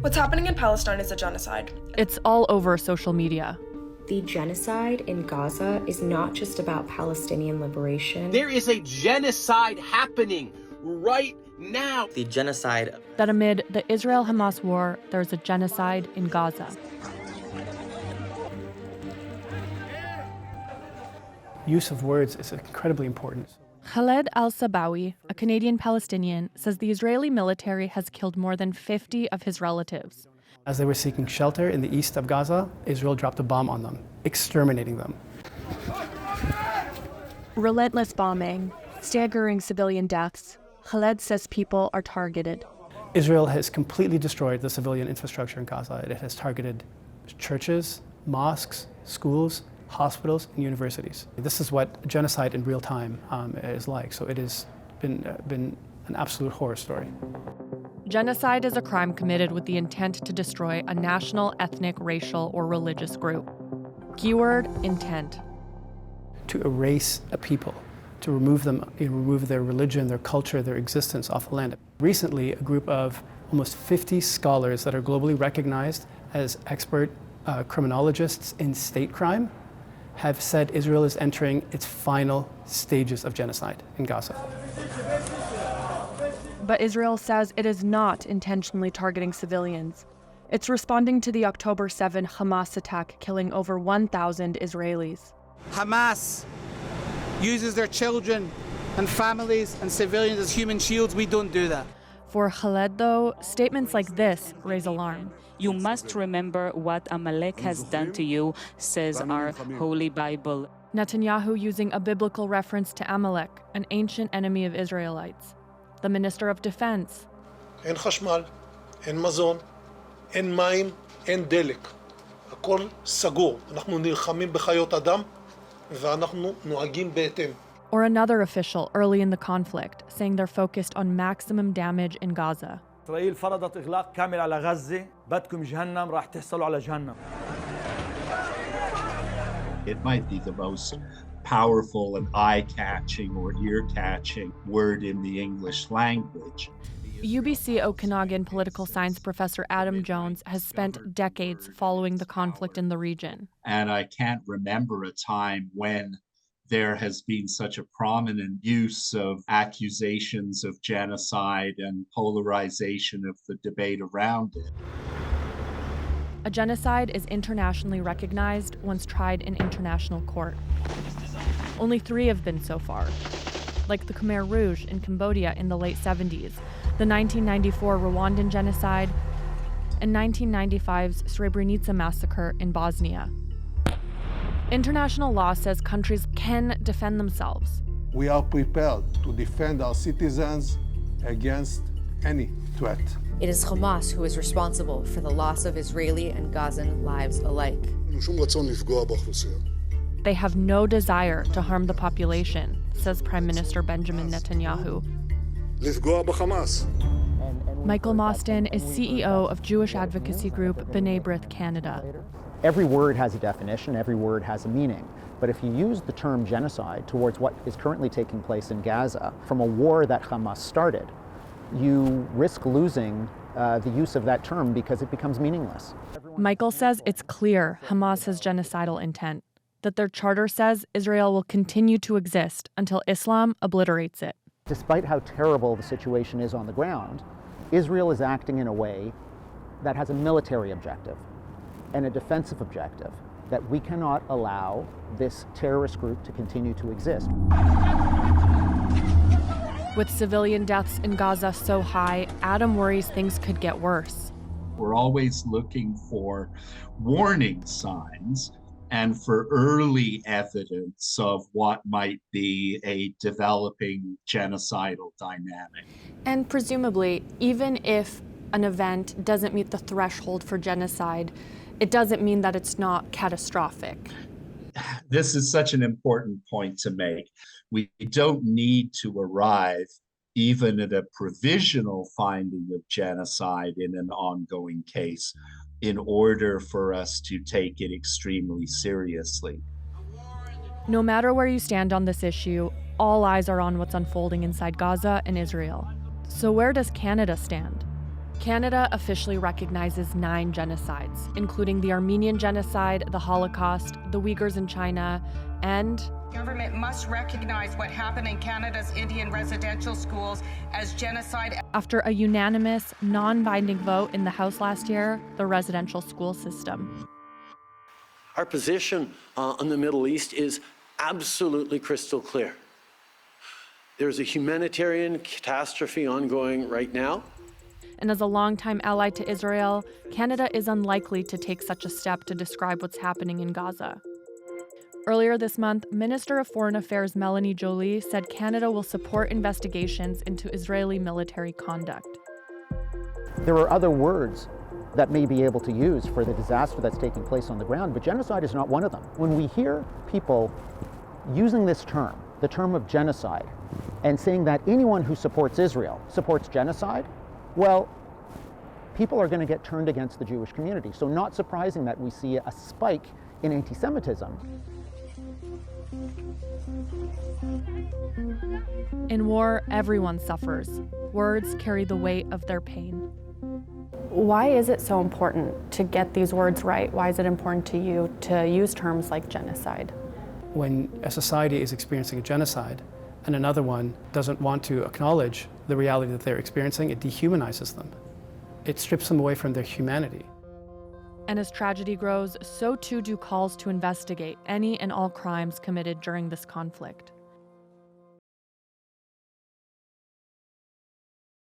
What's happening in Palestine is a genocide. It's all over social media. The genocide in Gaza is not just about Palestinian liberation. There is a genocide happening right now. The genocide. That amid the Israel-Hamas war, there's a genocide in Gaza. Use of words is incredibly important. Khaled al-Sabawi, a Canadian Palestinian, says the Israeli military has killed more than 50 of his relatives. As they were seeking shelter in the east of Gaza, Israel dropped a bomb on them, exterminating them. Relentless bombing, staggering civilian deaths. Khaled says people are targeted. Israel has completely destroyed the civilian infrastructure in Gaza. It has targeted churches, mosques, schools, hospitals, and universities. This is what genocide in real time is like. So it has been an absolute horror story. Genocide is a crime committed with the intent to destroy a national, ethnic, racial, or religious group. Keyword, intent. To erase a people, to remove their religion, their culture, their existence off the land. Recently, a group of almost 50 scholars that are globally recognized as expert criminologists in state crime have said Israel is entering its final stages of genocide in Gaza. But Israel says it is not intentionally targeting civilians. It's responding to the October 7 Hamas attack, killing over 1,000 Israelis. Hamas uses their children and families and civilians as human shields. We don't do that. For Khaled, though, statements like this raise alarm. You must remember what Amalek has done to you, says our Holy Bible. Netanyahu using a biblical reference to Amalek, an ancient enemy of Israelites. The Minister of Defense. אין חשמל, אין מזון, אין מים, אין דלק. הכל סגור. אנחנו נלחמים בחיות אדם ואנחנו נוהגים בהתאם. Or another official early in the conflict, saying they're focused on maximum damage in Gaza. إسرائيل فرضت إغلاق كامل على غزة، بدكم جهنم راح تحصلوا على جهنم. It might be the most powerful and eye-catching or ear-catching word in the English language. UBC Okanagan political science professor Adam Jones has spent decades following the conflict in the region. And I can't remember a time when there has been such a prominent use of accusations of genocide and polarization of the debate around it. A genocide is internationally recognized once tried in international court. Only 3 have been so far, like the Khmer Rouge in Cambodia in the late 70s, the 1994 Rwandan genocide, and 1995's Srebrenica massacre in Bosnia. International law says countries can defend themselves. We are prepared to defend our citizens against any threat. It is Hamas who is responsible for the loss of Israeli and Gazan lives alike. They have no desire to harm the population, says Prime Minister Benjamin Netanyahu. Michael Mostyn is CEO of Jewish advocacy group B'nai B'rith Canada. Every word has a definition, every word has a meaning. But if you use the term genocide towards what is currently taking place in Gaza from a war that Hamas started, you risk losing the use of that term because it becomes meaningless. Michael says it's clear Hamas has genocidal intent, that their charter says Israel will continue to exist until Islam obliterates it. Despite how terrible the situation is on the ground, Israel is acting in a way that has a military objective and a defensive objective, that we cannot allow this terrorist group to continue to exist. With civilian deaths in Gaza so high, Adam worries things could get worse. We're always looking for warning signs and for early evidence of what might be a developing genocidal dynamic. And presumably, even if an event doesn't meet the threshold for genocide, it doesn't mean that it's not catastrophic. This is such an important point to make. We don't need to arrive even at a provisional finding of genocide in an ongoing case in order for us to take it extremely seriously. No matter where you stand on this issue, all eyes are on what's unfolding inside Gaza and Israel. So where does Canada stand? Canada officially recognizes 9 genocides, including the Armenian genocide, the Holocaust, the Uyghurs in China, and Government must recognize what happened in Canada's Indian residential schools as genocide. After a unanimous, non-binding vote in the House last year, the residential school system. Our position on the Middle East is absolutely crystal clear. There's a humanitarian catastrophe ongoing right now. And as a longtime ally to Israel, Canada is unlikely to take such a step to describe what's happening in Gaza. Earlier this month, Minister of Foreign Affairs Melanie Joly said Canada will support investigations into Israeli military conduct. There are other words that may be able to use for the disaster that's taking place on the ground, but genocide is not one of them. When we hear people using this term, the term of genocide, and saying that anyone who supports Israel supports genocide, well, people are going to get turned against the Jewish community. So not surprising that we see a spike in anti-Semitism. In war, everyone suffers. Words carry the weight of their pain. Why is it so important to get these words right? Why is it important to you to use terms like genocide? When a society is experiencing a genocide and another one doesn't want to acknowledge the reality that they're experiencing, it dehumanizes them. It strips them away from their humanity. And as tragedy grows, so too do calls to investigate any and all crimes committed during this conflict.